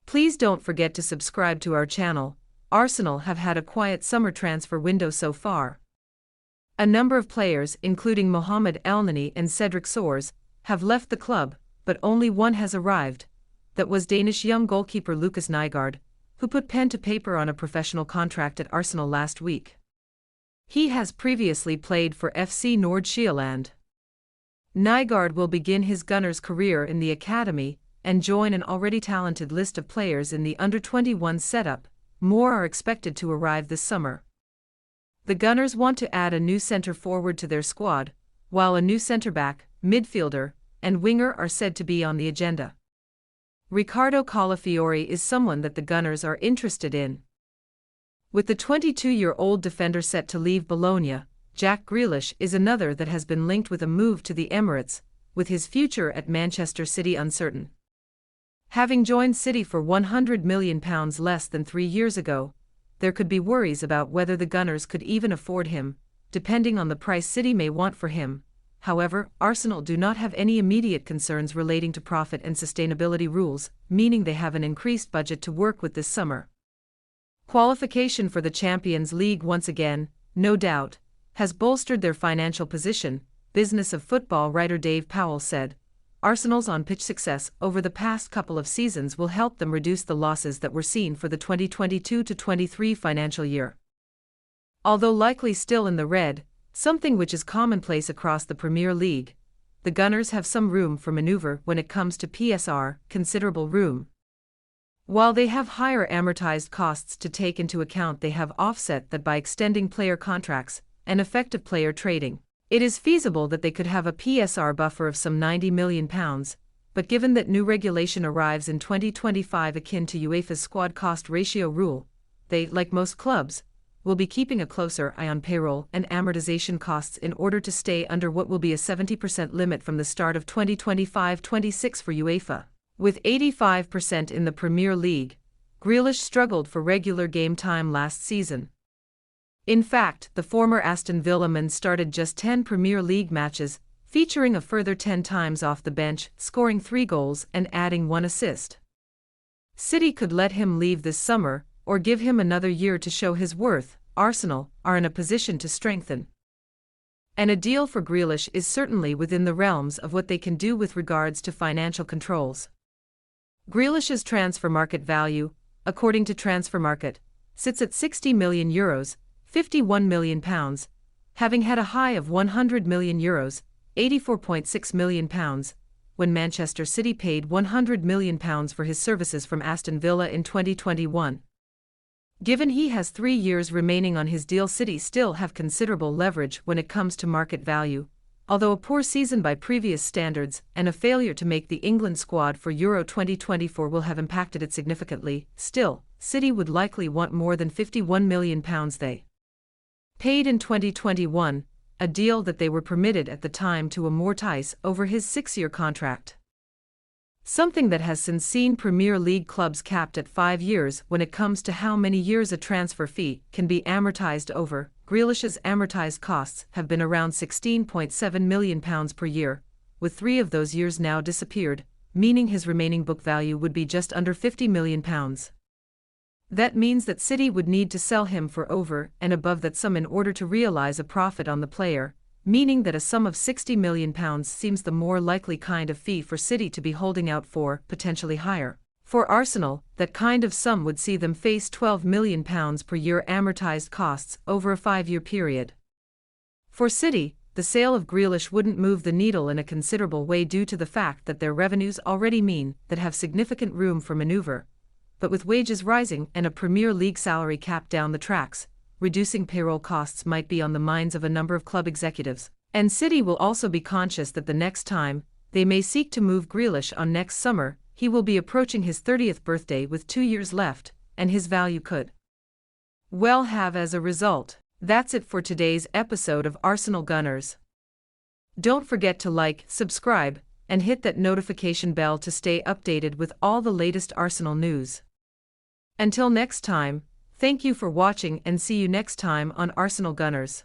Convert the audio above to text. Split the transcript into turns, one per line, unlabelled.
Please don't forget to subscribe to our channel. Arsenal have had a quiet summer transfer window so far. A number of players, including Mohamed Elneny and Cedric Soares, have left the club, but only one has arrived. That was Danish young goalkeeper Lucas Nygaard, who put pen to paper on a professional contract at Arsenal last week. He has previously played for FC Nordsjælland. Nygaard will begin his Gunners' career in the academy and join an already talented list of players in the under-21 setup. More are expected to arrive this summer. The Gunners want to add a new centre-forward to their squad, while a new centre-back, midfielder, and winger are said to be on the agenda. Riccardo Calafiori is someone that the Gunners are interested in. With the 22-year-old defender set to leave Bologna, Jack Grealish is another that has been linked with a move to the Emirates, with his future at Manchester City uncertain. Having joined City for £100 million less than 3 years ago, there could be worries about whether the Gunners could even afford him, depending on the price City may want for him. However, Arsenal do not have any immediate concerns relating to profit and sustainability rules, meaning they have an increased budget to work with this summer. Qualification for the Champions League once again, no doubt, has bolstered their financial position, Business of Football writer Dave Powell said. Arsenal's on-pitch success over the past couple of seasons will help them reduce the losses that were seen for the 2022-23 financial year. Although likely still in the red, something which is commonplace across the Premier League, the Gunners have some room for maneuver when it comes to PSR, considerable room. While they have higher amortized costs to take into account, they have offset that by extending player contracts and effective player trading. It is feasible that they could have a PSR buffer of some £90 million, but given that new regulation arrives in 2025 akin to UEFA's squad cost ratio rule, they, like most clubs, will be keeping a closer eye on payroll and amortization costs in order to stay under what will be a 70% limit from the start of 2025-26 for UEFA. With 85% in the Premier League, Grealish struggled for regular game time last season. In fact, the former Aston Villa man started just 10 Premier League matches, featuring a further 10 times off the bench, scoring 3 goals and adding 1 assist. City could let him leave this summer, or give him another year to show his worth. Arsenal are in a position to strengthen. And a deal for Grealish is certainly within the realms of what they can do with regards to financial controls. Grealish's transfer market value, according to Transfermarkt, sits at €60 million, £51 million, having had a high of €100 million, £84.6 million, when Manchester City paid £100 million for his services from Aston Villa in 2021. Given he has 3 years remaining on his deal, City still have considerable leverage when it comes to market value, although a poor season by previous standards and a failure to make the England squad for Euro 2024 will have impacted it significantly. Still, City would likely want more than £51 million they paid in 2021, a deal that they were permitted at the time to amortize over his 6-year contract. Something that has since seen Premier League clubs capped at 5 years when it comes to how many years a transfer fee can be amortized over. Grealish's amortized costs have been around £16.7 million per year, with 3 of those years now disappeared, meaning his remaining book value would be just under £50 million. That means that City would need to sell him for over and above that sum in order to realize a profit on the player, meaning that a sum of £60 million seems the more likely kind of fee for City to be holding out for, potentially higher. For Arsenal, that kind of sum would see them face £12 million per year amortized costs over a 5-year period. For City, the sale of Grealish wouldn't move the needle in a considerable way due to the fact that their revenues already mean that have significant room for maneuver. But with wages rising and a Premier League salary cap down the tracks, reducing payroll costs might be on the minds of a number of club executives. And City will also be conscious that the next time they may seek to move Grealish on next summer, he will be approaching his 30th birthday with 2 years left, and his value could well have as a result. That's it for today's episode of Arsenal Gunners. Don't forget to like, subscribe, and hit that notification bell to stay updated with all the latest Arsenal news. Until next time, thank you for watching and see you next time on Arsenal Gunners.